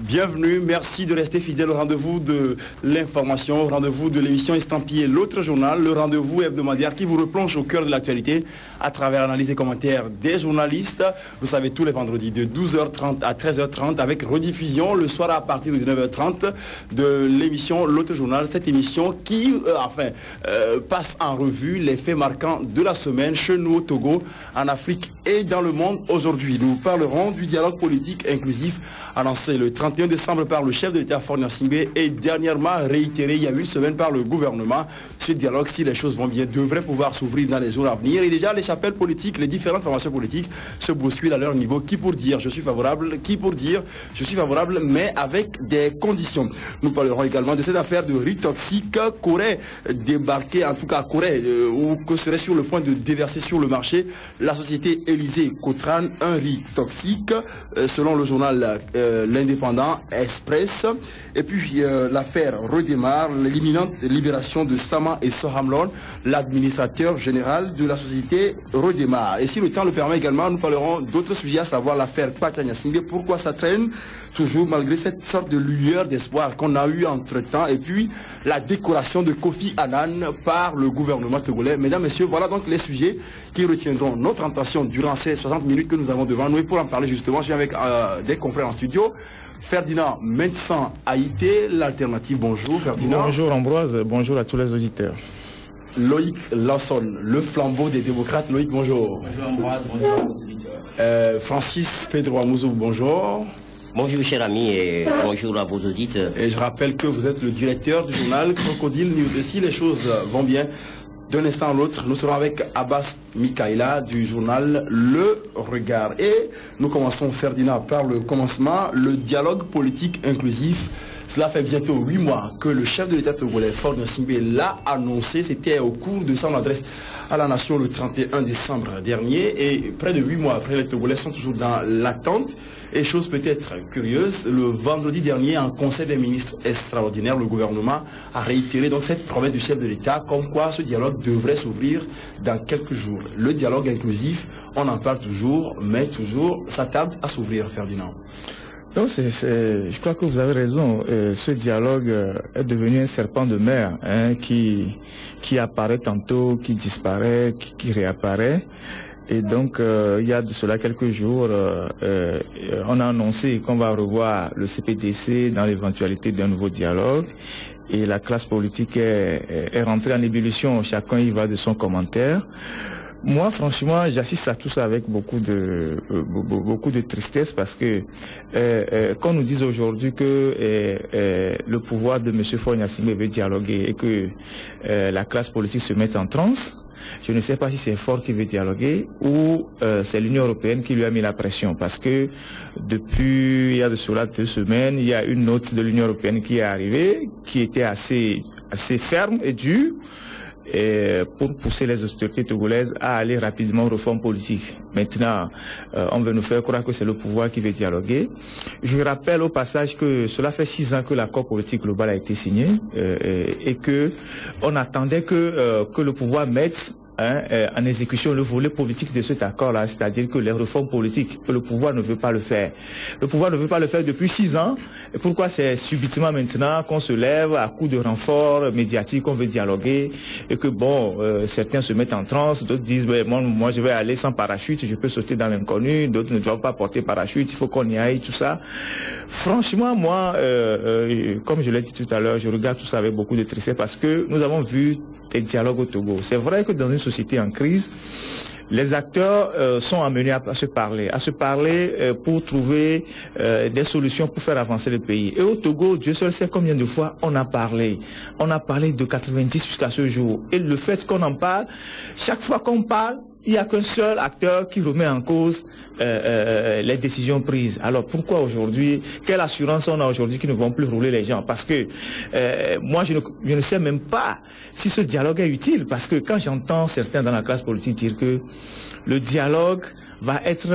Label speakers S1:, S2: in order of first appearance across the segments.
S1: Bienvenue, merci de rester fidèle au rendez-vous de l'information, au rendez-vous de l'émission estampillée L'autre journal, le rendez-vous hebdomadaire qui vous replonge au cœur de l'actualité à travers l'analyse et commentaires des journalistes. Vous savez, tous les vendredis de 12h30 à 13h30 avec rediffusion le soir à partir de 19h30 de l'émission L'autre journal. Cette émission qui passe en revue les faits marquants de la semaine chez nous au Togo, en Afrique et dans le monde. Aujourd'hui, nous parlerons du dialogue politique inclusif annoncé le 31 décembre par le chef de l'État Faure Gnassingbé et dernièrement réitéré il y a une semaine par le gouvernement. Ce dialogue, si les choses vont bien, devrait pouvoir s'ouvrir dans les jours à venir. Et déjà, les chapelles politiques, les différentes formations politiques se bousculent à leur niveau. Qui pour dire je suis favorable, qui pour dire je suis favorable, mais avec des conditions. Nous parlerons également de cette affaire de riz toxique qu'aurait débarqué, en tout cas qu'aurait ou que serait sur le point de déverser sur le marché la société Élysée Cotran, un riz toxique, selon le journal L'Indépendant Express. Et puis l'affaire redémarre, l'imminente libération de Sama et Sohamlon, l'administrateur général de la société redémarre. Et si le temps le permet également, nous parlerons d'autres sujets, à savoir l'affaire Faure Gnassingbé, pourquoi ça traîne toujours malgré cette sorte de lueur d'espoir qu'on a eu entre-temps, et puis la décoration de Kofi Annan par le gouvernement togolais. Mesdames, Messieurs, voilà donc les sujets qui retiendront notre attention durant ces 60 minutes que nous avons devant nous. Et pour en parler justement, je suis avec des confrères en studio. Ferdinand Mensan Haïté, l'alternative. Bonjour Ferdinand.
S2: Bonjour Ambroise, bonjour à tous les auditeurs.
S1: Loïc Lawson, le flambeau des démocrates. Loïc, bonjour.
S3: Bonjour Ambroise, bonjour à nos auditeurs.
S1: Francis Pedro Amouzou, bonjour.
S3: Bonjour cher ami et bonjour à vos auditeurs.
S1: Et je rappelle que vous êtes le directeur du journal Crocodile News. Et si les choses vont bien, d'un instant à l'autre, nous serons avec Abbas Mikaïla du journal Le Regard. Et nous commençons, Ferdinand, par le commencement, le dialogue politique inclusif. Cela fait bientôt 8 mois que le chef de l'État togolais, Faure Gnassingbé, l'a annoncé. C'était au cours de son adresse à la nation le 31 décembre dernier. Et près de 8 mois après, les Togolais sont toujours dans l'attente. Et chose peut-être curieuse, le vendredi dernier, en conseil des ministres extraordinaire, le gouvernement a réitéré donc cette promesse du chef de l'État, comme quoi ce dialogue devrait s'ouvrir dans quelques jours. Le dialogue inclusif, on en parle toujours, mais toujours, ça tarde à s'ouvrir, Ferdinand.
S2: Donc je crois que vous avez raison. Ce dialogue est devenu un serpent de mer qui apparaît tantôt, qui disparaît, qui réapparaît. Et donc, il y a de cela quelques jours, on a annoncé qu'on va revoir le CPDC dans l'éventualité d'un nouveau dialogue. Et la classe politique est rentrée en ébullition. Chacun y va de son commentaire. Moi, franchement, j'assiste à tout ça avec beaucoup de tristesse parce que qu'on nous dise aujourd'hui que le pouvoir de M. Faure Gnassingbé veut dialoguer et que la classe politique se met en transe. Je ne sais pas si c'est Faure qui veut dialoguer ou c'est l'Union européenne qui lui a mis la pression. Parce que depuis, il y a de cela 2 semaines, il y a une note de l'Union européenne qui est arrivée, qui était assez ferme et dure, pour pousser les autorités togolaises à aller rapidement aux réformes politiques. Maintenant, on veut nous faire croire que c'est le pouvoir qui veut dialoguer. Je rappelle au passage que cela fait 6 ans que l'accord politique global a été signé et que on attendait que le pouvoir mette en exécution le volet politique de cet accord-là, c'est-à-dire que les réformes politiques, que le pouvoir ne veut pas le faire. Le pouvoir ne veut pas le faire depuis 6 ans. Et pourquoi c'est subitement maintenant qu'on se lève à coup de renfort médiatique, qu'on veut dialoguer, et que bon, certains se mettent en transe, d'autres disent, moi je vais aller sans parachute, je peux sauter dans l'inconnu, d'autres ne doivent pas porter parachute, il faut qu'on y aille, tout ça. Franchement, moi, comme je l'ai dit tout à l'heure, je regarde tout ça avec beaucoup de tristesse parce que nous avons vu des dialogues au Togo. C'est vrai que dans une société en crise, les acteurs sont amenés à se parler pour trouver des solutions pour faire avancer le pays. Et au Togo, Dieu seul sait combien de fois on a parlé. On a parlé de 90 jusqu'à ce jour. Et le fait qu'on en parle, chaque fois qu'on parle, il n'y a qu'un seul acteur qui remet en cause les décisions prises. Alors pourquoi aujourd'hui, quelle assurance on a aujourd'hui qu'ils ne vont plus rouler les gens? Parce que moi je ne sais même pas si ce dialogue est utile, parce que quand j'entends certains dans la classe politique dire que le dialogue va être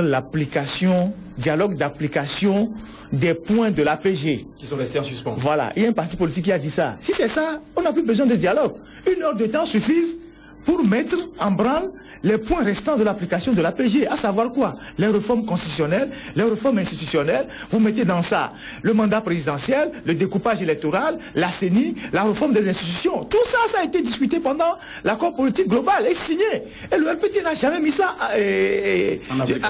S2: dialogue d'application des points de l'APG.
S1: Qui sont restés en suspens.
S2: Voilà, il y a un parti politique qui a dit ça. Si c'est ça, on n'a plus besoin de dialogue. 1 heure de temps suffit pour mettre en branle les points restants de l'application de l'APG, à savoir quoi? Les réformes constitutionnelles, les réformes institutionnelles, vous mettez dans ça le mandat présidentiel, le découpage électoral, la CENI, la réforme des institutions. Tout ça, ça a été discuté pendant l'accord politique global et signé. Et le RPT n'a jamais mis ça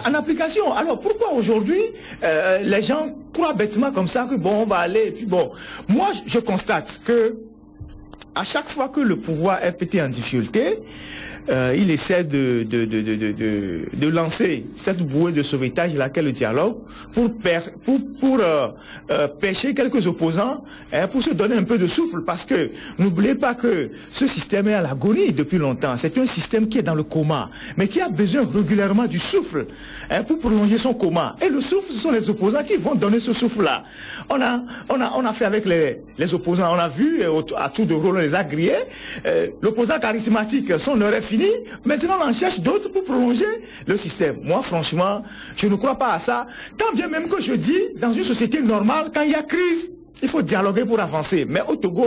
S2: en application. Alors pourquoi aujourd'hui les gens croient bêtement comme ça que bon, on va aller et puis bon. Moi, je constate que à chaque fois que le pouvoir RPT est en difficulté, il essaie de lancer cette bouée de sauvetage laquelle le dialogue pour pêcher quelques opposants, pour se donner un peu de souffle, parce que n'oubliez pas que ce système est à l'agonie depuis longtemps. C'est un système qui est dans le coma, mais qui a besoin régulièrement du souffle pour prolonger son coma. Et le souffle, ce sont les opposants qui vont donner ce souffle-là. On a fait avec les opposants, on a vu, à tour de rôle, on les a grillés. L'opposant charismatique, son heure est finie. Maintenant, on en cherche d'autres pour prolonger le système. Moi, franchement, je ne crois pas à ça. Tant bien même que je dis, dans une société normale, quand il y a crise, il faut dialoguer pour avancer. Mais au Togo,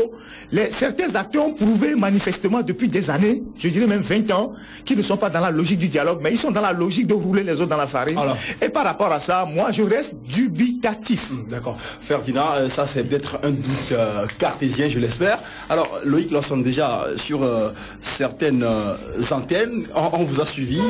S2: certains acteurs ont prouvé manifestement depuis des années, je dirais même 20 ans, qu'ils ne sont pas dans la logique du dialogue, mais ils sont dans la logique de rouler les autres dans la farine. Alors, et par rapport à ça, moi, je reste dubitatif.
S1: D'accord. Ferdinand, ça c'est peut-être un doute cartésien, je l'espère. Alors, Loïc Lawson, déjà, sur certaines antennes, on vous a suivi.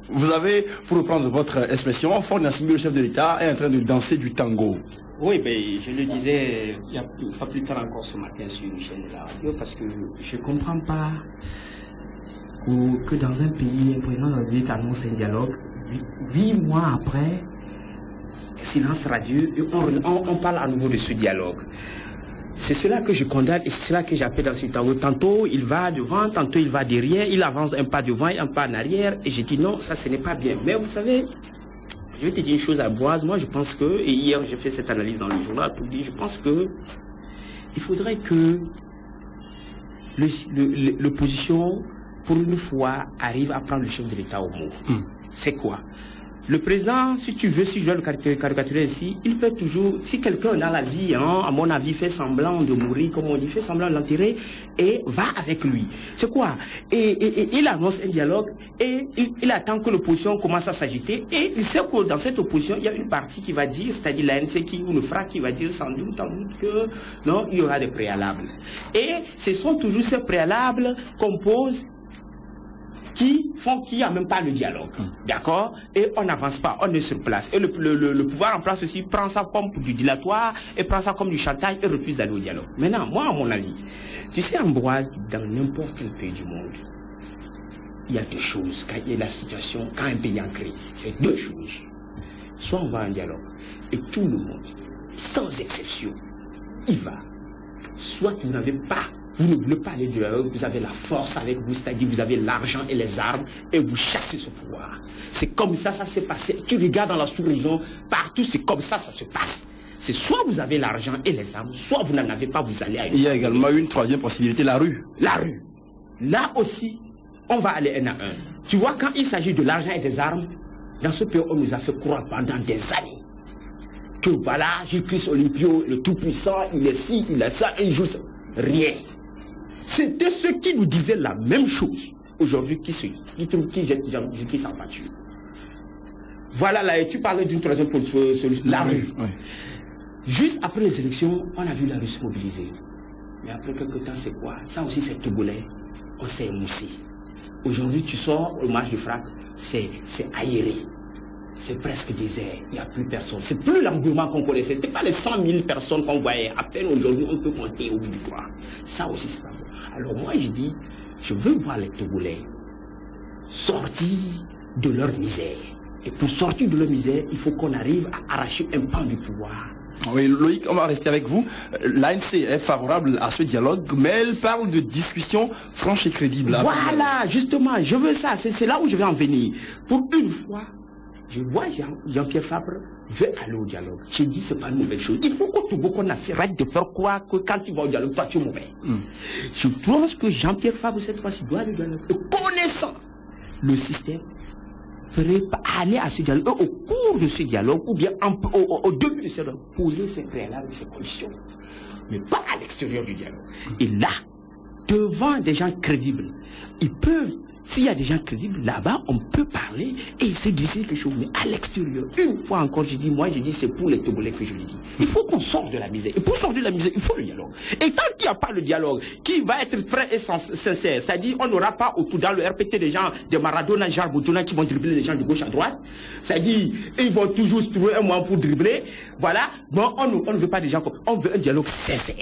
S1: Vous avez, pour reprendre votre expression, Faure Gnassingbé, le chef de l'État, est en train de danser du tango.
S3: Oui, ben, je le disais il n'y a pas plus tard encore ce matin sur une chaîne de la radio, parce que je ne comprends pas que dans un pays, un président de la République annonce un dialogue, 8 mois après, silence radieux, et on parle à nouveau de ce dialogue. C'est cela que je condamne et c'est cela que j'appelle dans ce tango. Tantôt il va devant, tantôt il va derrière, il avance un pas devant et un pas en arrière. Et je dis non, ça ce n'est pas bien. Mais vous savez, je vais te dire une chose à Boise. Moi je pense que, et hier j'ai fait cette analyse dans le journal pour dire, je pense que il faudrait que l'opposition, pour une fois, arrive à prendre le chef de l'État au mot. C'est quoi? Le président, si tu veux, si je dois le caricaturer ici, il fait toujours, si quelqu'un dans la vie, hein, à mon avis, fait semblant de mourir, comme on dit, fait semblant de l'enterrer, et va avec lui. C'est quoi? Et il annonce un dialogue, et il attend que l'opposition commence à s'agiter, et il sait que dans cette opposition, il y a une partie qui va dire, c'est-à-dire l'ANC ou le FRAC qui va dire sans doute que non, il y aura des préalables. Et ce sont toujours ces préalables qu'on pose qui font qu'il n'y a même pas le dialogue. D'accord? Et on n'avance pas, on est sur place. Et le pouvoir en place aussi prend ça comme du dilatoire et prend ça comme du chantage et refuse d'aller au dialogue. Maintenant, moi, à mon avis, tu sais, Ambroise, dans n'importe quel pays du monde, il y a deux choses. Quand il y a la situation, quand un pays est en crise, c'est deux choses. Soit on va à un dialogue et tout le monde, sans exception, y va. Soit vous n'avez pas, vous ne voulez pas aller de dialogue, vous avez la force avec vous, c'est-à-dire vous avez l'argent et les armes et vous chassez ce pouvoir. C'est comme ça s'est passé. Tu regardes dans la sous-région, partout c'est comme ça se passe. C'est soit vous avez l'argent et les armes, soit vous n'en avez pas, vous allez à une.
S1: Il y a également une troisième possibilité, la rue.
S3: La rue. Là aussi, on va aller un à un. Tu vois, quand il s'agit de l'argent et des armes, dans ce pays, on nous a fait croire pendant des années que voilà, Jésus-Christ Olympio, le Tout-Puissant, il est ci, il est ça, un jour, rien. C'était ceux qui nous disaient la même chose. Aujourd'hui, qui jettent Jésus-Christ en pâture. Voilà, là, et tu parlais d'une troisième solution, la rue. Oui. Juste après les élections, on a vu la rue se mobiliser. Mais après quelques temps, c'est quoi? Ça aussi, c'est togolais. On s'est émoussé. Aujourd'hui, tu sors au match de frappe, c'est aéré. C'est presque désert. Il n'y a plus personne. C'est plus l'engouement qu'on connaissait. Ce n'était pas les 100 000 personnes qu'on voyait. À peine aujourd'hui, on peut compter au bout du doigt. Ça aussi, c'est pas bon. Alors moi, je dis, je veux voir les Togolais sortir de leur misère. Et pour sortir de leur misère, il faut qu'on arrive à arracher un pan du pouvoir.
S1: Oui, Loïc, on va rester avec vous. L'ANC est favorable à ce dialogue, mais elle parle de discussion franche et crédible.
S3: Voilà, justement, je veux ça. C'est là où je vais en venir. Pour une fois, je vois Jean-Pierre Fabre veut aller au dialogue. J'ai dit, c'est pas une mauvaise chose. Il faut qu'au Togo, qu'on arrête de faire croire que quand tu vas au dialogue, toi, tu es mauvais. Je pense que Jean-Pierre Fabre, cette fois-ci, doit aller au dialogue. Et connaissant le système, ferait aller à ce dialogue, au cours de ce dialogue, ou bien au début de ce dialogue, poser ses préalables, ses conditions. Mais pas à l'extérieur du dialogue. Et là, devant des gens crédibles, ils peuvent s'il y a des gens crédibles là-bas, on peut parler et essayer de décider quelque chose. Mais à l'extérieur, une fois encore, je dis, c'est pour les Togolais que je le dis. Il faut qu'on sorte de la misère. Et pour sortir de la misère, il faut le dialogue. Et tant qu'il n'y a pas le dialogue, qui va être prêt et sincère, c'est-à-dire on n'aura pas autour dans le RPT des gens de Maradona, Jean Boutona qui vont dribbler les gens de gauche à droite. C'est-à-dire, ils vont toujours se trouver un moyen pour dribbler. Voilà. Bon, on ne veut pas des gens comme... On veut un dialogue sincère.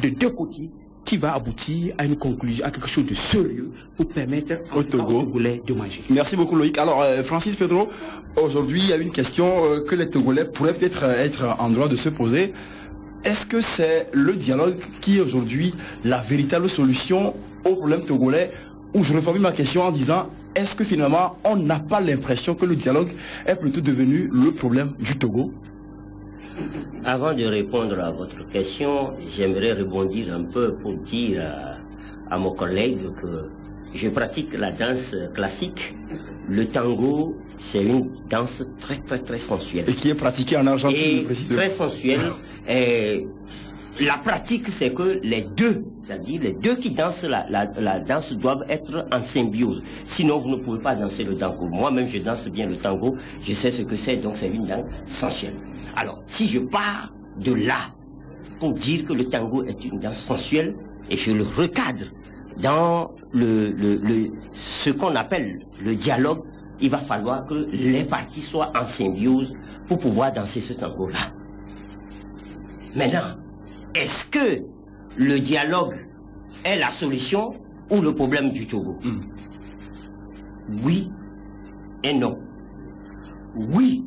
S3: De deux côtés, qui va aboutir à une conclusion, à quelque chose de sérieux pour permettre aux Togolais de manger.
S1: Merci beaucoup Loïc. Alors Francis Pedro, aujourd'hui il y a une question que les Togolais pourraient peut-être être en droit de se poser. Est-ce que c'est le dialogue qui est aujourd'hui la véritable solution au problème togolais? Ou je reformule ma question en disant, est-ce que finalement on n'a pas l'impression que le dialogue est plutôt devenu le problème du Togo?
S4: Avant de répondre à votre question, j'aimerais rebondir un peu pour dire à mon collègue que je pratique la danse classique. Le tango, c'est une danse très sensuelle.
S1: Et qui est pratiquée en Argentine,
S4: précisément. Très sensuelle. Et la pratique, c'est que les deux, c'est-à-dire les deux qui dansent la danse doivent être en symbiose. Sinon, vous ne pouvez pas danser le tango. Moi-même, je danse bien le tango. Je sais ce que c'est, donc c'est une danse sensuelle. Alors, si je pars de là pour dire que le tango est une danse sensuelle et je le recadre dans ce qu'on appelle le dialogue, il va falloir que les parties soient en symbiose pour pouvoir danser ce tango-là. Maintenant, est-ce que le dialogue est la solution ou le problème du Togo? Oui et non. Oui,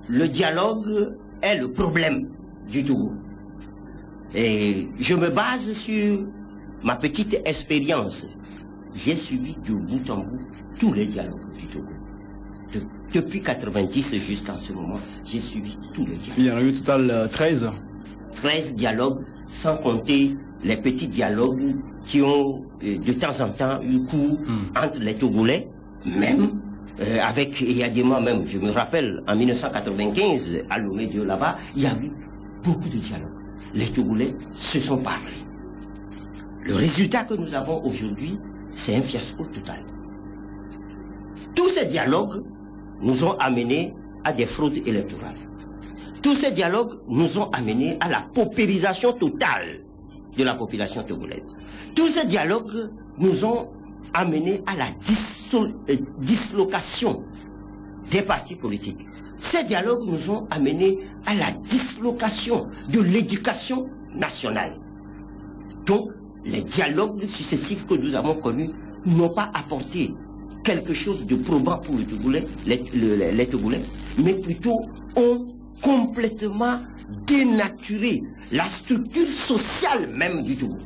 S4: le dialogue est le problème du Togo. Et je me base sur ma petite expérience. J'ai suivi de bout en bout tous les dialogues du Togo. Depuis 90 jusqu'à ce moment, j'ai suivi tous les dialogues.
S1: Il y en a eu au total 13.
S4: 13 dialogues, sans compter les petits dialogues qui ont de temps en temps eu cours entre les Togolais, même avec Eyadema même. Je me rappelle, en 1995, à Lomé Dieu là-bas, il y a eu beaucoup de dialogues. Les Togolais se sont parlé. Le résultat que nous avons aujourd'hui, c'est un fiasco total. Tous ces dialogues nous ont amenés à des fraudes électorales. Tous ces dialogues nous ont amenés à la paupérisation totale de la population togolaise. Tous ces dialogues nous ont amenés à la dislocation des partis politiques. Ces dialogues nous ont amenés à la dislocation de l'éducation nationale. Donc, les dialogues successifs que nous avons connus n'ont pas apporté quelque chose de probant pour les Togolais, mais plutôt ont complètement dénaturé la structure sociale même du Togo.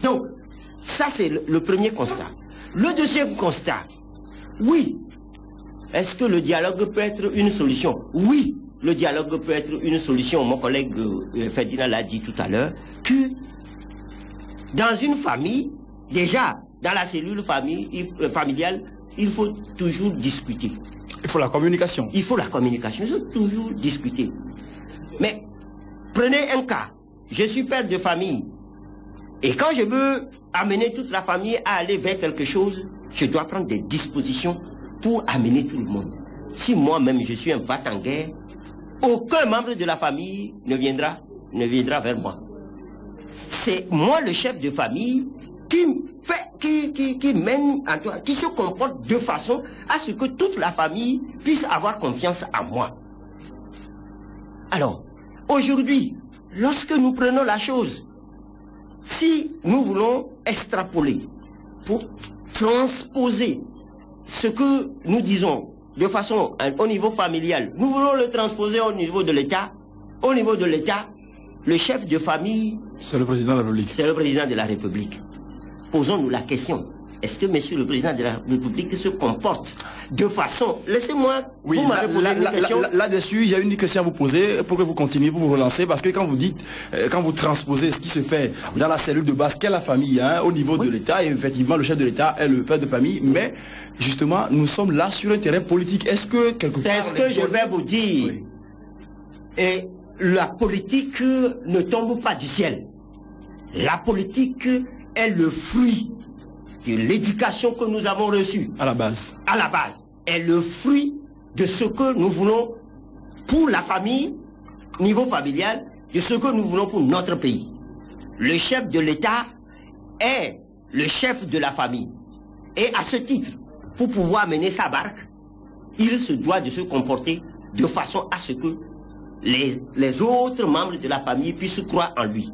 S4: Donc, ça c'est le premier constat. Le deuxième constat, oui, est-ce que le dialogue peut être une solution? Oui, le dialogue peut être une solution. Mon collègue Ferdinand l'a dit tout à l'heure, que dans une famille, déjà, dans la cellule familiale, il faut toujours discuter.
S1: Il faut la communication.
S4: Il faut la communication, il faut toujours discuter. Mais prenez un cas, je suis père de famille, et quand je veux amener toute la famille à aller vers quelque chose, je dois prendre des dispositions pour amener tout le monde. Si moi-même je suis un battant en guerre, aucun membre de la famille ne viendra vers moi. C'est moi le chef de famille qui mène, qui se comporte de façon à ce que toute la famille puisse avoir confiance en moi. Alors, aujourd'hui, lorsque nous prenons la chose, si nous voulons extrapoler pour transposer ce que nous disons de façon au niveau familial, nous voulons le transposer au niveau de l'État. Au niveau de l'État, le chef de famille,
S1: c'est le président de la République.
S4: C'est le président de la République. Posons-nous la question. Est-ce que monsieur le président de la République se comporte de façon... Laissez-moi...
S1: Oui, là-dessus, il y a une question à vous poser pour que vous continuiez, pour vous relancer, parce que quand vous dites, quand vous transposez ce qui se fait dans la cellule de base, qu'est la famille, hein, au niveau de l'État, et effectivement, le chef de l'État est le père de famille, mais justement, nous sommes là sur un terrain politique. Est-ce que quelque part...
S4: C'est ce que je vais vous dire. Oui. Et la politique ne tombe pas du ciel. La politique est le fruit de l'éducation que nous avons reçue
S1: à la base
S4: est le fruit de ce que nous voulons pour la famille, niveau familial, de ce que nous voulons pour notre pays. Le chef de l'État est le chef de la famille. Et à ce titre, pour pouvoir mener sa barque, il se doit de se comporter de façon à ce que les autres membres de la famille puissent croire en lui.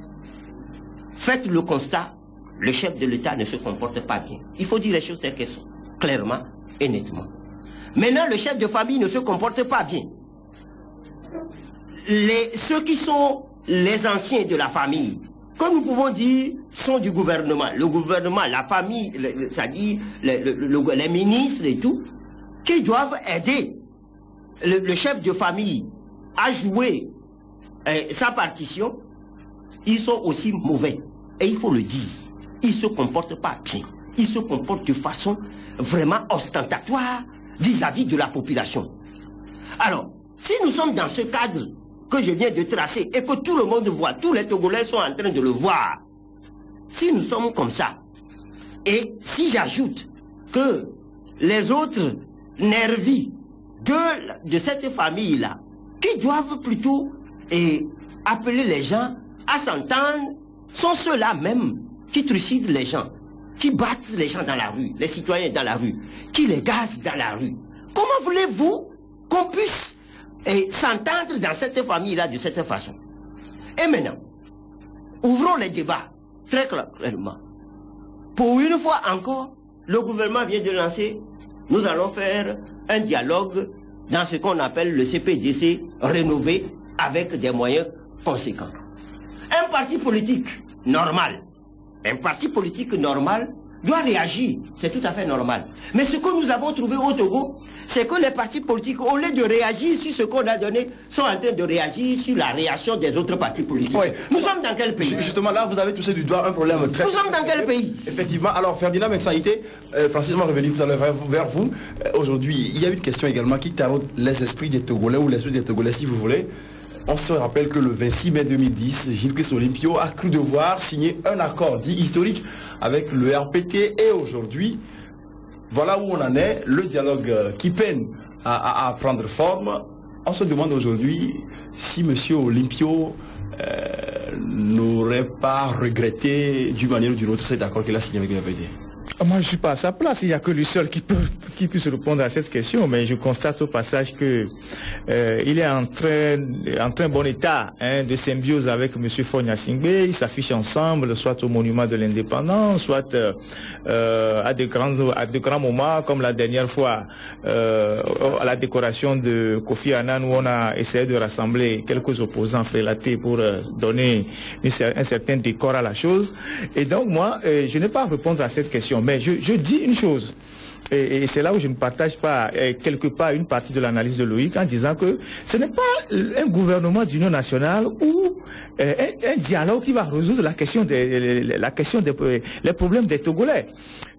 S4: Faites le constat, le chef de l'État ne se comporte pas bien. Il faut dire les choses telles qu'elles sont, clairement et nettement. Maintenant, le chef de famille ne se comporte pas bien. Ceux qui sont les anciens de la famille, que nous pouvons dire, sont du gouvernement. Le gouvernement, la famille, c'est-à-dire les ministres et tout, qui doivent aider le chef de famille à jouer sa partition, ils sont aussi mauvais. Et il faut le dire. Ils ne se comportent pas bien. Ils se comportent de façon vraiment ostentatoire vis-à-vis de la population. Alors, si nous sommes dans ce cadre que je viens de tracer et que tout le monde voit, tous les Togolais sont en train de le voir, si nous sommes comme ça, et si j'ajoute que les autres nervis de cette famille-là, qui doivent plutôt appeler les gens à s'entendre, sont ceux-là même qui trucident les gens, qui battent les gens dans la rue, les citoyens dans la rue, qui les gazent dans la rue. Comment voulez-vous qu'on puisse s'entendre dans cette famille-là de cette façon? Et maintenant, ouvrons les débats très clairement. Pour une fois encore, le gouvernement vient de lancer, nous allons faire un dialogue dans ce qu'on appelle le CPDC rénové avec des moyens conséquents. Un parti politique normal, doit réagir, c'est tout à fait normal. Mais ce que nous avons trouvé au Togo, c'est que les partis politiques, au lieu de réagir sur ce qu'on a donné, sont en train de réagir sur la réaction des autres partis politiques. Oui. Nous sommes dans quel pays?
S1: Justement, là, vous avez touché du doigt un problème très...
S4: Nous sommes dans quel pays?
S1: Effectivement. Alors, Ferdinand Mensahité, Francis m'a revenu tout à l'heure vers vous. Aujourd'hui, il y a une question également qui taraude les esprits des Togolais, ou l'esprit des Togolais, si vous voulez. On se rappelle que le 26 mai 2010, Gilles-Christ Olympio a cru devoir signer un accord dit historique avec le RPT. Et aujourd'hui, voilà où on en est, le dialogue qui peine à prendre forme. On se demande aujourd'hui si M. Olympio n'aurait pas regretté d'une manière ou d'une autre cet accord qu'il a signé avec le RPT.
S2: Moi, je ne suis pas à sa place. Il n'y a que lui seul qui puisse répondre à cette question. Mais je constate au passage que il est en très bon état de symbiose avec M. Fogna Singbe. Ils s'affichent ensemble, soit au monument de l'indépendance, soit à de grands moments, comme la dernière fois à la décoration de Kofi Annan, où on a essayé de rassembler quelques opposants frélatés pour donner un certain décor à la chose. Et donc moi, je n'ai pas à répondre à cette question. Mais je dis une chose, et c'est là où je ne partage pas quelque part une partie de l'analyse de Loïc, en disant que ce n'est pas un gouvernement d'union nationale ou un dialogue qui va résoudre la question des problèmes des Togolais.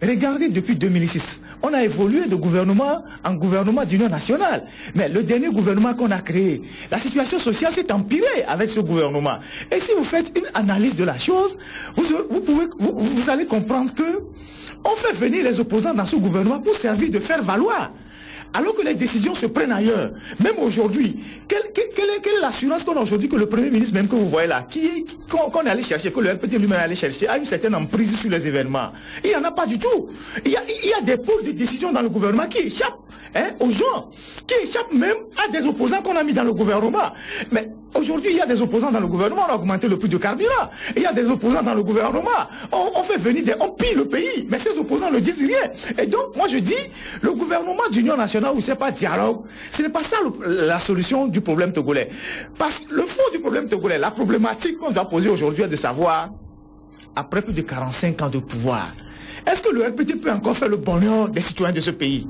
S2: Regardez, depuis 2006, on a évolué de gouvernement en gouvernement d'union nationale. Mais le dernier gouvernement qu'on a créé, la situation sociale s'est empirée avec ce gouvernement. Et si vous faites une analyse de la chose, vous allez comprendre que on fait venir les opposants dans ce gouvernement pour servir de faire valoir. Alors que les décisions se prennent ailleurs. Même aujourd'hui, quelle est l'assurance qu'on a aujourd'hui que le Premier ministre, même que vous voyez là, qu'on est allé chercher, que le RPT lui-même est allé chercher, a une certaine emprise sur les événements? Il n'y en a pas du tout. Il y a des pôles de décision dans le gouvernement qui échappent aux gens, qui échappent même à des opposants qu'on a mis dans le gouvernement. Mais aujourd'hui, il y a des opposants dans le gouvernement, on a augmenté le prix du carburant. Il y a des opposants dans le gouvernement, on fait venir on pille le pays, mais ces opposants ne disent rien. Et donc, moi je dis, le gouvernement d'union nationale, où c'est pas dialogue, ce n'est pas ça la solution du problème togolais. Parce que le fond du problème togolais, la problématique qu'on doit poser aujourd'hui est de savoir, après plus de 45 ans de pouvoir, est-ce que le RPT peut encore faire le bonheur des citoyens de ce pays?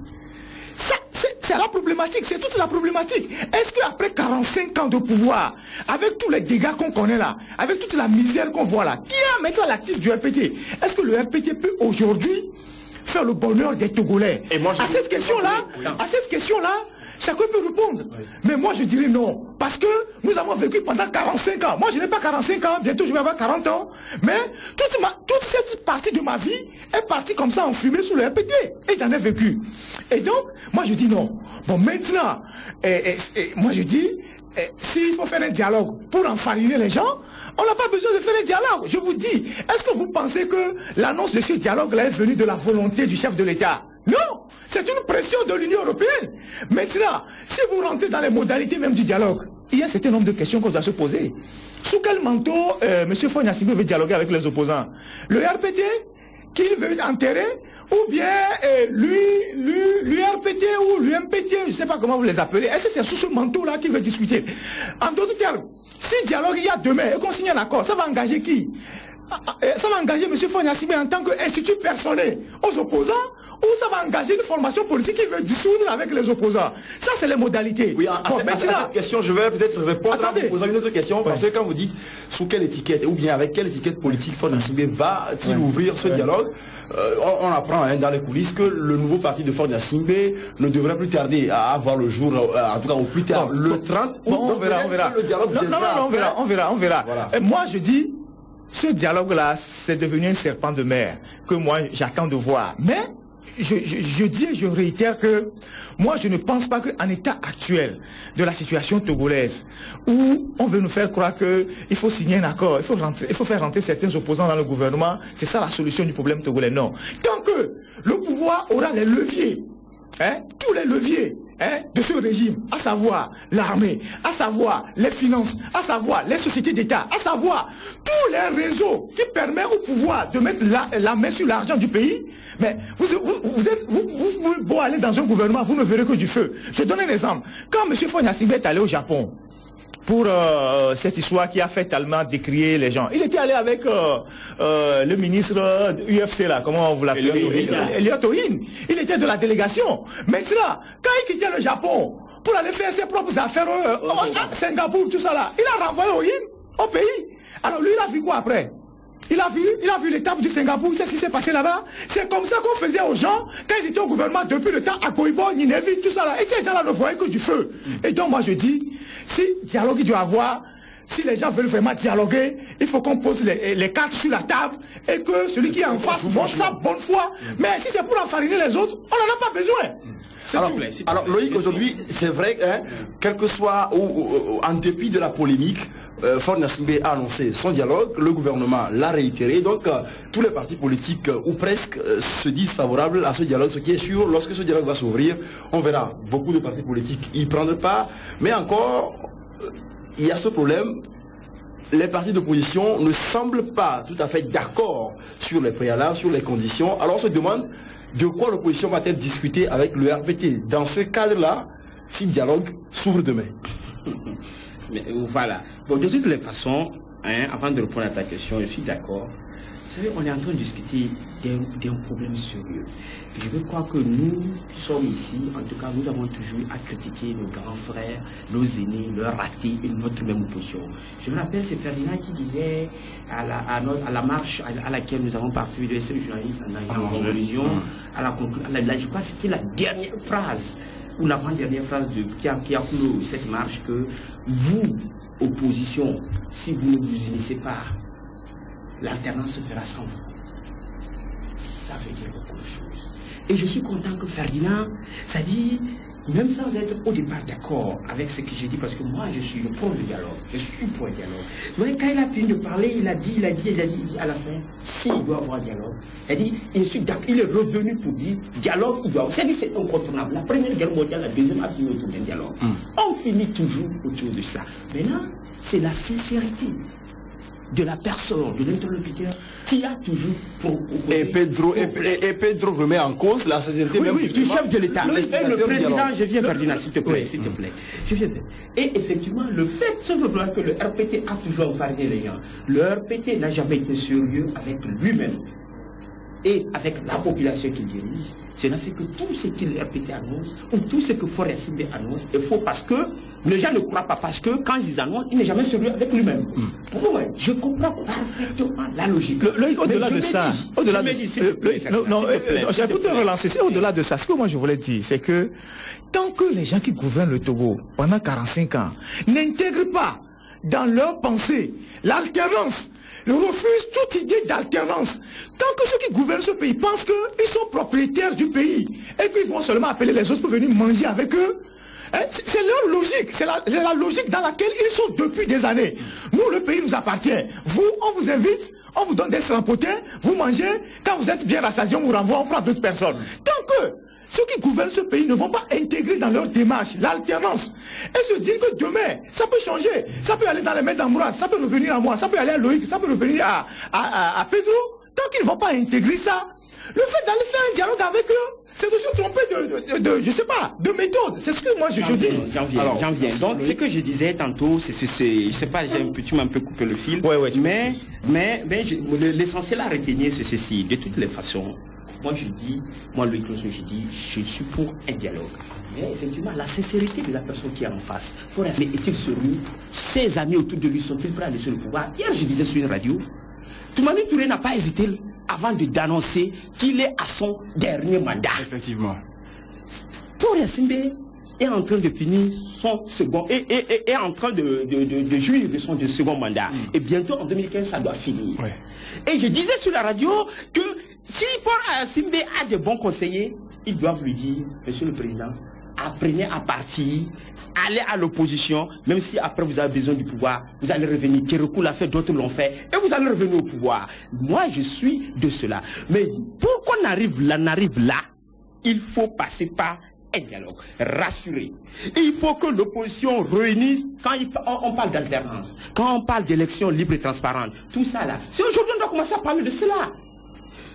S2: C'est la problématique, c'est toute la problématique. Est-ce qu'après 45 ans de pouvoir, avec tous les dégâts qu'on connaît là, avec toute la misère qu'on voit là, qui est à mettre à l'actif du RPT? Est-ce que le RPT peut aujourd'hui faire le bonheur des Togolais? À cette question-là, Chacun peut répondre. Oui. Mais moi, je dirais non. Parce que nous avons vécu pendant 45 ans. Moi, je n'ai pas 45 ans. Bientôt, je vais avoir 40 ans. Mais toute cette partie de ma vie est partie comme ça en fumée sous le RPT. Et j'en ai vécu. Et donc, moi, je dis non. Bon, maintenant, moi, je dis, s'il faut faire un dialogue pour enfariner les gens, on n'a pas besoin de faire un dialogue. Je vous dis, est-ce que vous pensez que l'annonce de ce dialogue-là est venue de la volonté du chef de l'État? Non, c'est une pression de l'Union européenne. Maintenant, si vous rentrez dans les modalités même du dialogue, il y a un certain nombre de questions qu'on doit se poser. Sous quel manteau M. Faure Gnassingbé veut dialoguer avec les opposants? Le RPT qu'il veut enterrer, ou bien l'URPT ou l'UMPT, je ne sais pas comment vous les appelez. Est-ce que c'est sous ce manteau-là qu'il veut discuter? En d'autres termes, si dialogue il y a demain et qu'on signe un accord, ça va engager qui? Ça va engager M. Faure Gnassingbé en tant qu'institut personnel aux opposants, ou ça va engager une formation politique qui veut dissoudre avec les opposants? Ça, c'est les modalités.
S1: Oui, à cette question, je vais peut-être répondre en vous posant une autre question, parce que quand vous dites sous quelle étiquette, ou bien avec quelle étiquette politique Faure Gnassingbé va-t-il ouvrir ce dialogue, on apprend dans les coulisses que le nouveau parti de Faure Gnassingbé ne devrait plus tarder à avoir le jour, en tout cas au plus tard, le 30 août.
S2: On verra. On verra. Voilà. Et moi, je dis, ce dialogue-là, c'est devenu un serpent de mer que moi, j'attends de voir. Mais je dis et je réitère que moi, je ne pense pas qu'en état actuel de la situation togolaise, où on veut nous faire croire qu'il faut signer un accord, il faut faire rentrer certains opposants dans le gouvernement, c'est ça la solution du problème togolais. Non. Tant que le pouvoir aura les leviers, tous les leviers de ce régime, à savoir l'armée, à savoir les finances, à savoir les sociétés d'État, à savoir tous les réseaux qui permettent au pouvoir de mettre la main sur l'argent du pays, mais vous pouvez beau aller dans un gouvernement, vous ne verrez que du feu. Je donne un exemple. Quand M. Faure Gnassingbé est allé au Japon, pour cette histoire qui a fait tellement décrier les gens. Il était allé avec le ministre UFC là, comment vous l'appelez? Elliot Ohin. Il était de la délégation. Maintenant, quand il quittait le Japon pour aller faire ses propres affaires à Singapour, tout ça là, il a renvoyé Ohin au pays. Alors lui, il a vu quoi après? Il a vu l'étape du Singapour, c'est ce qui s'est passé là-bas. C'est comme ça qu'on faisait aux gens quand ils étaient au gouvernement depuis le temps à Koibo, Ninévi, tout ça là. Et ces gens-là ne voyaient que du feu. Et donc moi je dis, si dialogue il doit avoir, si les gens veulent vraiment dialoguer, il faut qu'on pose les cartes sur la table et que celui qui est en face montre sa bonne foi. Mais si c'est pour enfariner les autres, on n'en a pas besoin.
S1: Alors Loïc, aujourd'hui, c'est vrai, quel que soit, en dépit de la polémique, Faure Gnassingbé a annoncé son dialogue, le gouvernement l'a réitéré, donc tous les partis politiques, ou presque, se disent favorables à ce dialogue. Ce qui est sûr, lorsque ce dialogue va s'ouvrir, on verra beaucoup de partis politiques y prendre part, mais encore, il y a ce problème, les partis d'opposition ne semblent pas tout à fait d'accord sur les préalables, sur les conditions. Alors on se demande de quoi l'opposition va-t-elle discuter avec le RPT. Dans ce cadre-là, si le dialogue s'ouvre demain.
S3: Mais voilà. Bon, de toutes les façons, avant de répondre à ta question, je suis d'accord. Vous savez, on est en train de discuter d'un problème sérieux. Je veux croire que nous qui sommes ici, en tout cas, nous avons toujours à critiquer nos grands frères, nos aînés, leurs ratés et notre même opposition. Je me rappelle, c'est Ferdinand qui disait à la marche à laquelle nous avons participé, les seuls journalistes en conclusion, je crois que c'était la dernière phrase, ou l'avant-dernière phrase qui a clos cette marche, que vous, opposition, si vous ne vous unissez pas, l'alternance se fera sans vous. Ça veut dire beaucoup de choses. Et je suis content que Ferdinand, ça dit, même sans être au départ d'accord avec ce que j'ai dit, parce que moi je suis le pro du dialogue, je suis pour le dialogue. Vous voyez, quand il a fini de parler, il a dit à la fin, s'il doit avoir un dialogue, il est revenu pour dire, dialogue, il doit avoir. C'est-à-dire, c'est incontournable. La première guerre mondiale, la deuxième a fini autour d'un dialogue. On finit toujours autour de ça. Maintenant, c'est la sincérité de la personne, de l'interlocuteur, qui a toujours proposé.
S1: Et Pedro remet en cause la sincérité
S3: du chef de l'État. Le président, je viens Ferdinand, s'il te plaît, s'il te plaît. Et effectivement, le fait, ce que le RPT a toujours enfariné les gens. Le RPT n'a jamais été sérieux avec lui-même et avec la population qu'il dirige. Cela fait que tout ce que le RPT annonce, ou tout ce que Faure Gnassingbé annonce, est faux parce que Les gens ne croient pas parce que quand ils annoncent, il n'est jamais sérieux avec lui-même. Pour moi, je comprends parfaitement la logique.
S2: Au-delà de ça, au-delà de j'ai tout relancer. C'est au-delà de ça. Ce que moi je voulais dire, c'est que tant que les gens qui gouvernent le Togo pendant 45 ans n'intègrent pas dans leur pensée l'alternance, refusent toute idée d'alternance, tant que ceux qui gouvernent ce pays pensent qu'ils sont propriétaires du pays et qu'ils vont seulement appeler les autres pour venir manger avec eux, c'est leur logique, c'est la logique dans laquelle ils sont depuis des années. Nous, le pays nous appartient. Vous, on vous invite, on vous donne des strampotins, vous mangez, quand vous êtes bien rassasié, on vous renvoie, on prend d'autres personnes. Tant que ceux qui gouvernent ce pays ne vont pas intégrer dans leur démarche l'alternance et se dire que demain, ça peut changer, ça peut aller dans les mains d'Ambroise, ça peut revenir à moi, ça peut aller à Loïc, ça peut revenir à Pedro, tant qu'ils ne vont pas intégrer ça, le fait d'aller faire un dialogue avec eux, c'est de se tromper je sais pas, de méthode. C'est ce que moi je dis.
S3: J'en viens. Donc, ce que je disais tantôt, je sais pas, tu m'as un peu coupé le fil. Mais l'essentiel à retenir, c'est ceci. De toutes les façons, moi, Loïc Lawson, je dis, je suis pour un dialogue. Mais effectivement, la sincérité de la personne qui est en face, est-il sérieux? Ses amis autour de lui sont-ils prêts à laisser le pouvoir? Hier, je disais sur une radio, Toumani Touré n'a pas hésité avant d'annoncer qu'il est à son dernier mandat.
S1: Effectivement.
S3: Faure Simbe est en train de finir son second et est en train de jouir de son second mandat. Et bientôt en 2015, ça doit finir. Ouais. Et je disais sur la radio que si Faure Simbe a de bons conseillers, ils doivent lui dire, Monsieur le Président, apprenez à partir, allez à l'opposition, même si après vous avez besoin du pouvoir, vous allez revenir. Kérékou l'a fait, d'autres l'ont fait, et vous allez revenir au pouvoir. Moi, je suis de cela. Mais pour qu'on arrive là, il faut passer par un dialogue, rassurer. Et il faut que l'opposition réunisse, quand on parle d'alternance, quand on parle d'élections libres et transparentes, tout ça là. C'est aujourd'hui qu'on doit commencer à parler de cela.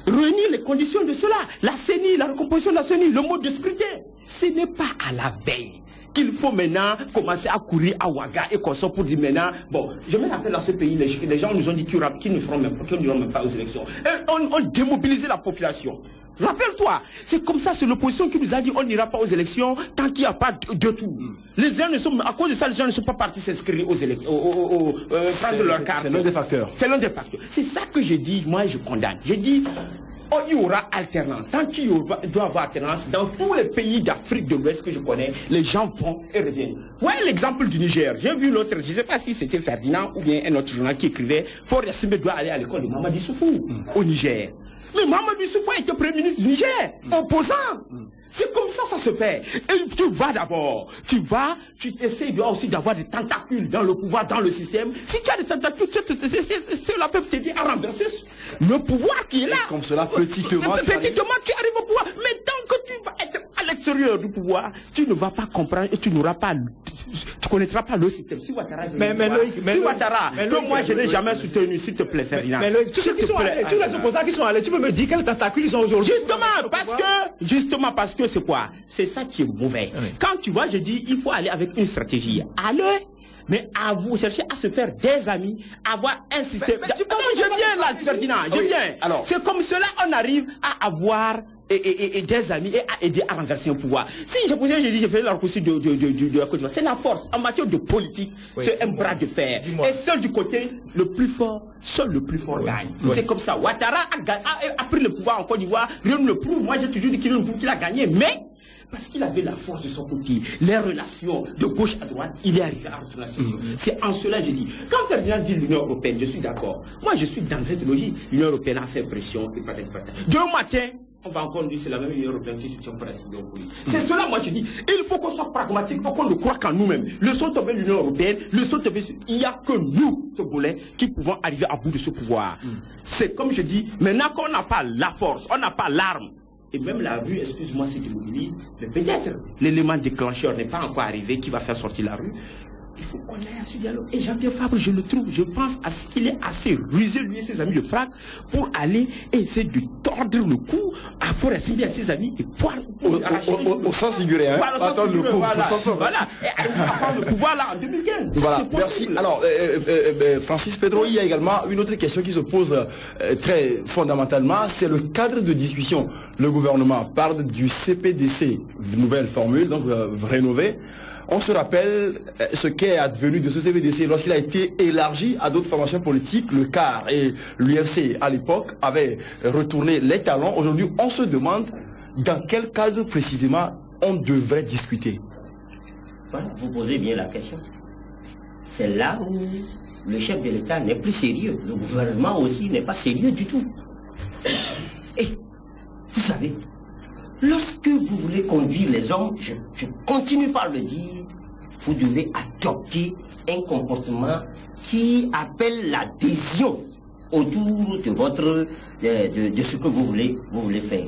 S3: Réunir les conditions de cela. La CENI, la recomposition de la CENI, le mode de scrutin. Ce n'est pas à la veille qu'il faut maintenant commencer à courir à Ouaga et qu'on sort pour dire maintenant, bon, je me rappelle dans ce pays, les gens nous ont dit qu'ils n'iront même pas aux élections. Et on démobilisait la population. Rappelle-toi, c'est comme ça, c'est l'opposition qui nous a dit on n'ira pas aux élections tant qu'il n'y a pas de tout. Les gens ne sont, à cause de ça, les gens ne sont pas partis s'inscrire aux élections, prendre leur carte.
S1: C'est l'un des facteurs.
S3: C'est l'un des facteurs. C'est ça que j'ai dit, moi je condamne. J'ai dit, oh, il y aura alternance. Tant qu'il doit y avoir alternance, dans tous les pays d'Afrique de l'Ouest que je connais, les gens vont et reviennent. Voyez l'exemple du Niger. J'ai vu l'autre, je ne sais pas si c'était Ferdinand ou bien un autre journal qui écrivait, Faure Simbe doit aller à l'école de Mamadi Soufou au Niger. Mais Mamadou Soufou était Premier ministre du Niger, opposant. C'est comme ça, ça se fait. Et tu vas d'abord, tu essaies aussi d'avoir des tentacules dans le pouvoir, dans le système. Si tu as des tentacules, cela peut t'aider à renverser le pouvoir qui est là.
S1: Et comme cela, petitement,
S3: tu arrives au pouvoir. Mais tant que tu vas être à l'extérieur du pouvoir, tu ne vas pas comprendre et tu n'auras pas... Tu ne connaîtras pas le système. Si Ouattara que moi je n'ai jamais soutenu, s'il te plaît, Ferdinand.
S2: Mais Loïc, tous les opposants qui sont allés, tu peux me dire quels tentacules ils sont aujourd'hui?
S3: Justement parce que c'est quoi? C'est ça qui est mauvais. Oui. Quand tu vois, je dis, il faut aller avec une stratégie. Allez, mais à vous chercher à se faire des amis, avoir un système. Je viens là, Ferdinand, je viens. C'est comme cela on arrive à avoir et des amis et à aider à renverser un pouvoir. Si je dis, je fais la recours de la Côte d'Ivoire, c'est la force. En matière de politique, c'est un bras de fer. Et seul du côté, le plus fort, seul le plus fort gagne. C'est comme ça. Ouattara a pris le pouvoir en Côte d'Ivoire, rien ne le prouve. Moi, j'ai toujours dit qu'il a gagné, mais parce qu'il avait la force de son côté, les relations de gauche à droite, il est arrivé à retourner la situation. C'est en cela que je dis. Quand Ferdinand dit l'Union européenne, je suis d'accord. Moi, je suis dans cette logique. L'Union européenne a fait pression et peut-être. Demain matin, on va encore dire c'est la même Union européenne qui soutient pour la police. C'est cela, moi je dis, il faut qu'on soit pragmatique, faut qu'on ne croit qu'en nous-mêmes. Le sont tombés de l'Union européenne, le sont tombés, il n'y a que nous, Togolais, qui pouvons arriver à bout de ce pouvoir. C'est comme je dis, maintenant qu'on n'a pas la force, on n'a pas l'arme, et même la rue, excuse-moi si tu m'oublies, mais peut-être l'élément déclencheur n'est pas encore arrivé qui va faire sortir la rue. Il faut qu'on aille à ce dialogue. Et Jean-Pierre Fabre, je le trouve, je pense à ce qu'il est assez rusé, lui et ses amis de FRAC, pour aller et essayer de tordre le cou à Faure Simbe et à ses amis et pour
S1: au sens figuré, hein.
S3: Voilà, attendre le coup. Voilà. Et avoir le pouvoir là en 2015.
S1: Voilà, merci. Alors, Francis Pedro, il y a également une autre question qui se pose très fondamentalement, c'est le cadre de discussion. Le gouvernement parle du CPDC, nouvelle formule, donc rénovée. On se rappelle ce qu'est advenu de ce CPDC lorsqu'il a été élargi à d'autres formations politiques. Le CAR et l'UFC à l'époque avaient retourné les talons. Aujourd'hui, on se demande dans quel cadre précisément on devrait discuter.
S4: Voilà, vous posez bien la question. C'est là où le chef de l'État n'est plus sérieux. Le gouvernement aussi n'est pas sérieux du tout. Et vous savez, lorsque vous voulez conduire les hommes, je continue par le dire, vous devez adopter un comportement qui appelle l'adhésion autour de votre de ce que vous voulez faire.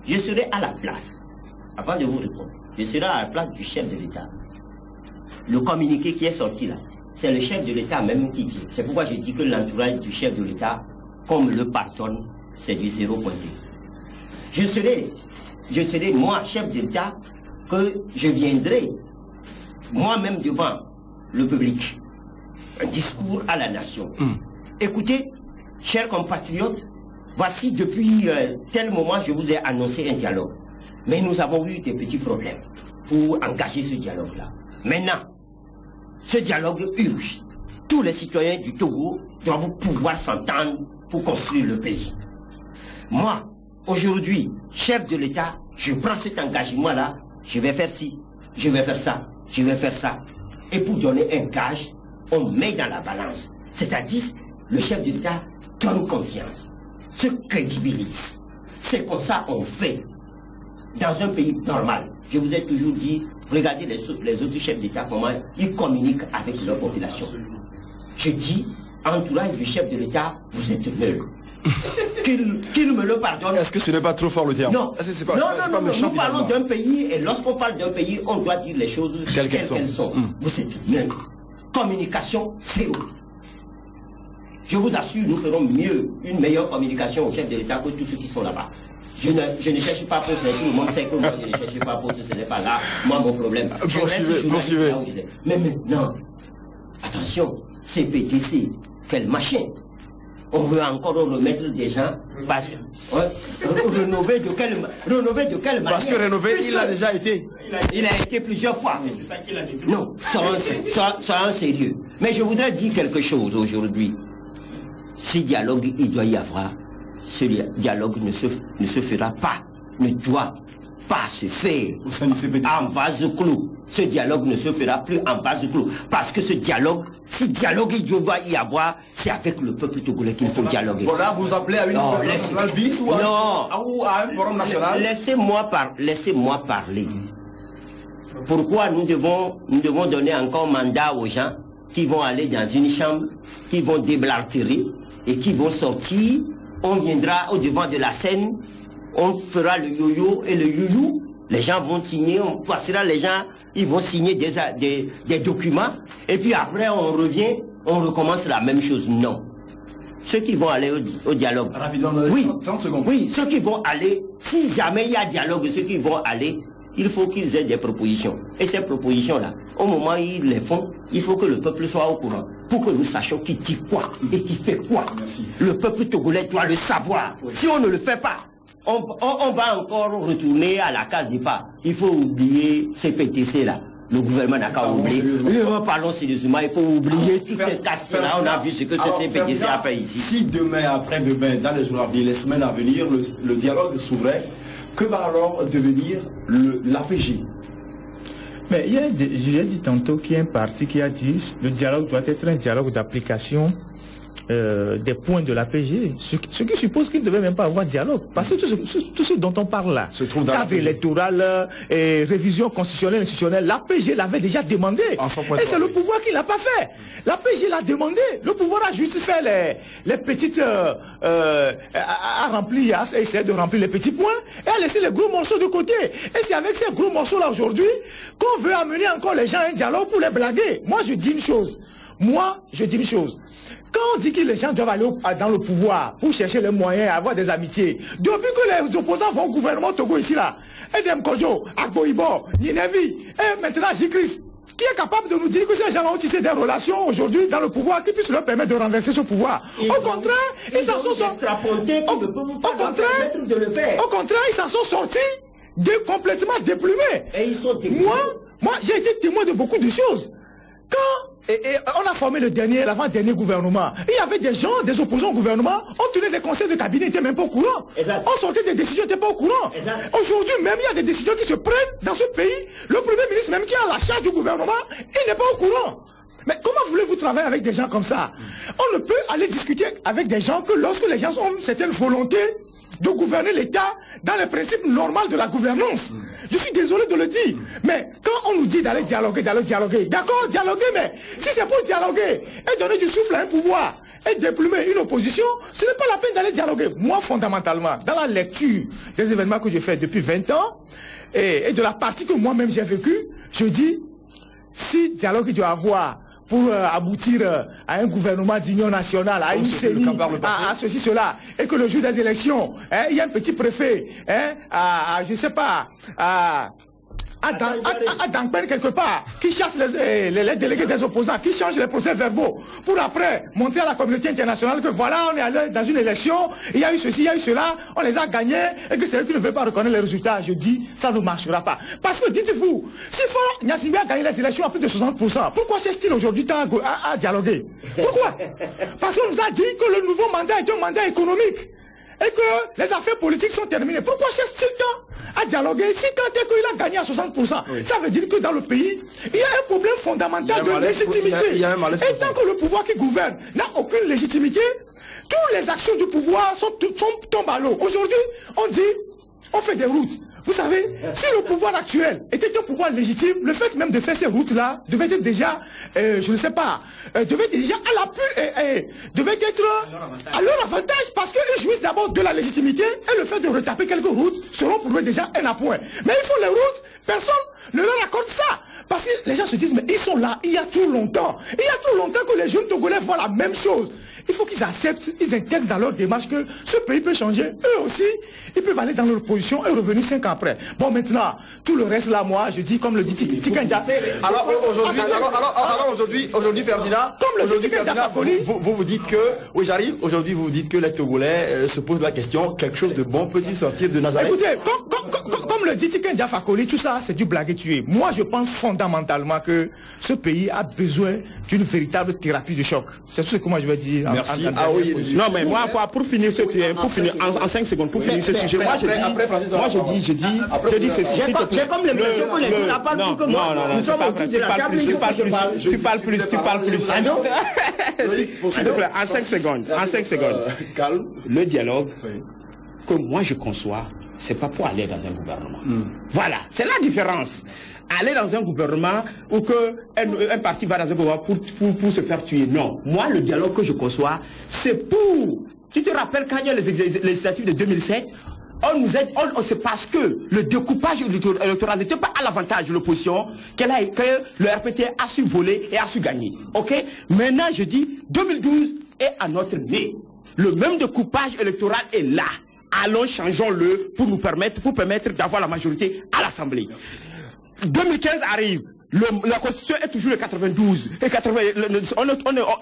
S4: Je serai à la place, avant de vous répondre, je serai à la place du chef de l'État. Le communiqué qui est sorti là, c'est le chef de l'État même qui vient. C'est pourquoi je dis que l'entourage du chef de l'État, comme le pardonne, c'est du zéro pointé. Je serai moi, chef d'État, que je viendrai moi-même devant le public. Un discours à la nation. Écoutez, chers compatriotes, voici depuis tel moment, je vous ai annoncé un dialogue. Mais nous avons eu des petits problèmes pour engager ce dialogue-là. Maintenant, ce dialogue urge. Tous les citoyens du Togo doivent pouvoir s'entendre pour construire le pays. Moi, aujourd'hui, chef de l'État, je prends cet engagement-là, je vais faire ci, je vais faire ça, je vais faire ça. Et pour donner un gage, on met dans la balance. C'est-à-dire, le chef de l'État donne confiance, se crédibilise. C'est comme ça qu'on fait. Dans un pays normal, je vous ai toujours dit, regardez les autres chefs d'État, comment ils communiquent avec leur population. Je dis, entourage du chef de l'État, vous êtes nuls. Qu'il me le pardonne.
S1: Est-ce que ce n'est pas trop fort le terme?
S4: Non,
S1: non,
S4: nous parlons d'un pays, et lorsqu'on parle d'un pays, on doit dire les choses telles qu'elles sont. Vous êtes nuls. Communication, zéro. Je vous assure, nous ferons mieux, une meilleure communication au chef de l'État que tous ceux qui sont là-bas. Je ne cherche pas pour ça, tout le monde sait que moi je ne cherche pas pour ça, ce n'est pas là, moi mon problème. Je reste journaliste là où je suis. Mais maintenant, attention, CPDC, quel machin. On veut encore remettre des gens, parce que, rénover de quelle manière?
S1: Parce que rénover, il a déjà été.
S4: Il a été plusieurs fois. C'est ça qu'il a dit. Non, soyons sérieux. Mais je voudrais dire quelque chose aujourd'hui. Si dialogue il doit y avoir, ce dialogue ne se fera pas, ne doit pas se faire en vase clos. Ce dialogue ne se fera plus en vase clos. Parce que ce dialogue, si dialogue il doit y avoir, c'est avec le peuple togolais qu'il faut dialoguer.
S1: Voilà, vous appelez à une conférence nationale bis ou à un forum national?
S4: Laissez-moi parler. Pourquoi nous devons donner encore mandat aux gens qui vont aller dans une chambre, qui vont déblatérer et qui vont sortir? On viendra au devant de la scène, on fera le yo-yo et le you-you. Les gens vont signer, on passera les gens, ils vont signer des documents. Et puis après, on revient, on recommence la même chose. Non. Ceux qui vont aller au dialogue.
S1: Rapidement,
S4: oui,
S1: 30 secondes.
S4: Oui, ceux qui vont aller, si jamais il y a dialogue, ceux qui vont aller, il faut qu'ils aient des propositions. Et ces propositions-là, au moment où ils les font, il faut que le peuple soit au courant. Pour que nous sachions qui dit quoi et qui fait quoi.
S1: Merci.
S4: Le peuple togolais doit le savoir. Oui. Si on ne le fait pas, on va encore retourner à la case départ. Il faut oublier ces PTC là. Le gouvernement n'a qu'à oublier. Parlons sérieusement, il faut oublier toutes ces castes-là. On a vu ce que ce CPDC a fait ici.
S1: Si demain, après-demain, dans les jours à venir, les semaines à venir, le dialogue s'ouvrait, que va alors devenir l'APG?
S2: Mais j'ai dit tantôt qu'il y a un parti qui a dit que le dialogue doit être un dialogue d'application des points de l'APG, ce qui suppose qu'il ne devait même pas avoir dialogue. Parce que tout ce dont on parle là, cadre électoral, révision constitutionnelle, institutionnelle, l'APG l'avait déjà demandé. Et c'est le pouvoir qui ne l'a pas fait. L'APG l'a demandé. Le pouvoir a juste fait les petites... a rempli, a essayé de remplir les petits points et a laissé les gros morceaux de côté. Et c'est avec ces gros morceaux là aujourd'hui qu'on veut amener encore les gens à un dialogue pour les blaguer. Moi je dis une chose. Quand on dit que les gens doivent aller dans le pouvoir pour chercher les moyens, avoir des amitiés, depuis que les opposants vont au gouvernement Togo ici là, Edem Kodjo, Agboibo, Ninevi, et maintenant Jikris, qui est capable de nous dire que ces gens ont tissé des relations aujourd'hui dans le pouvoir qui puissent leur permettre de renverser ce pouvoir. Au contraire, ils s'en sont sortis. Au contraire, ils s'en sont sortis complètement déplumés.
S4: Et ils sont
S2: Moi, moi j'ai été témoin de beaucoup de choses. Quand on a formé l'avant-dernier gouvernement, il y avait des gens, des opposants au gouvernement, on tenait des conseils de cabinet, ils n'étaient même pas au courant.
S4: Exact.
S2: On sortait des décisions, ils n'étaient pas au courant. Aujourd'hui même, il y a des décisions qui se prennent dans ce pays. Le Premier ministre même qui a la charge du gouvernement, il n'est pas au courant. Mais comment voulez-vous travailler avec des gens comme ça? On ne peut aller discuter avec des gens que lorsque les gens ont une certaine volonté de gouverner l'État dans les principes normaux de la gouvernance. Je suis désolé de le dire, mais quand on nous dit d'aller dialoguer, d'accord, dialoguer, mais si c'est pour dialoguer et donner du souffle à un pouvoir et déplumer une opposition, ce n'est pas la peine d'aller dialoguer. Moi, fondamentalement, dans la lecture des événements que j'ai fait depuis 20 ans et de la partie que moi-même j'ai vécue, je dis, si dialogue il doit avoir pour aboutir à un gouvernement d'union nationale, à une CENI, à ceci, cela, et que le jour des élections, il y a un petit préfet, je ne sais pas, à Dangpen quelque part, qui chasse les délégués des opposants, qui change les procès verbaux, pour après montrer à la communauté internationale que voilà, on est allé dans une élection, il y a eu ceci, il y a eu cela, on les a gagnés, et que c'est eux qui ne veulent pas reconnaître les résultats. Je dis, ça ne marchera pas. Parce que dites-vous, si Faure Gnassingbé a gagné les élections à plus de 60%, pourquoi cherche-t-il aujourd'hui à dialoguer? Pourquoi? Parce qu'on nous a dit que le nouveau mandat est un mandat économique, et que les affaires politiques sont terminées. Pourquoi cherche-t-il tant à dialoguer? Si tant est qu'il a gagné à 60%, ça veut dire que dans le pays, il y a un problème fondamental de légitimité. Et tant que le pouvoir qui gouverne n'a aucune légitimité, toutes les actions du pouvoir tombent à l'eau. Aujourd'hui, on dit, on fait des routes. Vous savez, si le pouvoir actuel était un pouvoir légitime, le fait même de faire ces routes-là devait être déjà, je ne sais pas, devait déjà à l'appui, devait être à leur avantage parce qu'ils jouissent d'abord de la légitimité et le fait de retaper quelques routes seront pour eux déjà un appoint. Mais il faut les routes, personne ne leur accorde ça. Parce que les gens se disent, mais ils sont là, il y a trop longtemps. Il y a trop longtemps que les jeunes Togolais voient la même chose. Il faut qu'ils acceptent, ils intègrent dans leur démarche que ce pays peut changer. Eux aussi, ils peuvent aller dans leur position et revenir 5 ans après. Bon, maintenant, tout le reste là, moi, je dis comme le dit Tikanja.
S1: Alors aujourd'hui, Ferdinand,
S2: comme le dit Tikanja Fakoli,
S1: vous dites que, oui j'arrive, aujourd'hui vous dites que les Togolais se posent la question, quelque chose de bon peut-il sortir de Nazareth?
S2: Écoutez, comme le dit Tikanja Fakoli, tout ça c'est du blague et tuer. Moi je pense fondamentalement que ce pays a besoin d'une véritable thérapie de choc. C'est tout ce que moi je vais dire.
S1: Merci.
S3: Non mais moi pour finir ce en 5 secondes pour finir ce sujet, moi je dis ceci.
S4: J'ai comme l'impression que les deux n'ont pas plus que moi. Nous sommes autour de la table.
S3: Tu parles plus.
S4: Ah non?
S3: S'il te plaît, en 5 secondes.
S1: Calme.
S3: Le dialogue que moi je conçois, c'est pas pour aller dans un gouvernement. Voilà, c'est la différence. Aller dans un gouvernement ou qu'un parti va dans un gouvernement pour se faire tuer. Non. Moi, le dialogue que je conçois, c'est pour... Tu te rappelles quand il y a les législatives de 2007, on nous aide, c'est parce que le découpage électoral n'était pas à l'avantage de l'opposition que le RPT a su voler et a su gagner. Ok? Maintenant, je dis, 2012 est à notre nez. Le même découpage électoral est là. Allons, changeons-le pour permettre d'avoir la majorité à l'Assemblée. 2015 arrive, la Constitution est toujours le 92. Et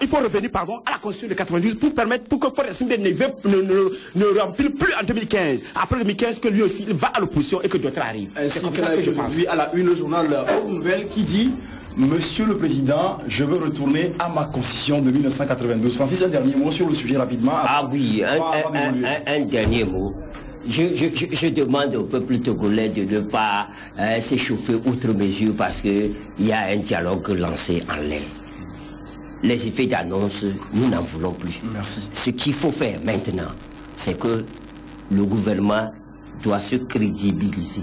S3: il faut revenir à la Constitution de 92 pour permettre que Faure Gnassingbé ne remplisse plus en 2015. Après 2015, que lui aussi il va à l'opposition et que d'autres arrivent.
S1: C'est comme ça que je pense. À la une, le journal Haute Nouvelle qui dit: Monsieur le Président, je veux retourner à ma Constitution de 1992. Francis, un dernier mot sur le sujet rapidement.
S4: Ah oui, un dernier mot. Je demande au peuple togolais de ne pas s'échauffer outre mesure parce qu'il y a un dialogue lancé en l'air. Les effets d'annonce, nous n'en voulons plus.
S1: Merci.
S4: Ce qu'il faut faire maintenant, c'est que le gouvernement doit se crédibiliser.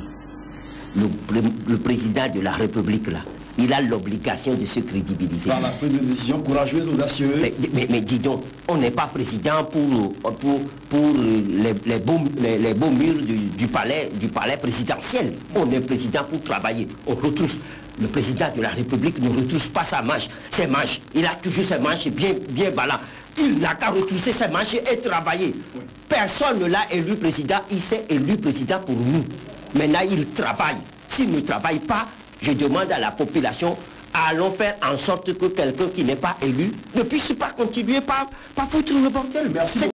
S4: Le président de la République, là, il a l'obligation de se crédibiliser.
S1: Par la prise de décision courageuse, audacieuse.
S4: Mais dis donc, on n'est pas président pour les beaux murs du palais présidentiel. On est président pour travailler. On retrousse. Le président de la République ne retrousse pas sa manche. Ses manches, il a toujours ses manches bien ballant. Il n'a qu'à retrousser ses manches et travailler. Oui. Personne ne l'a élu président. Il s'est élu président pour nous. Maintenant, il travaille. S'il ne travaille pas, je demande à la population, allons faire en sorte que quelqu'un qui n'est pas élu ne puisse pas continuer par foutre le bordel.
S1: Merci.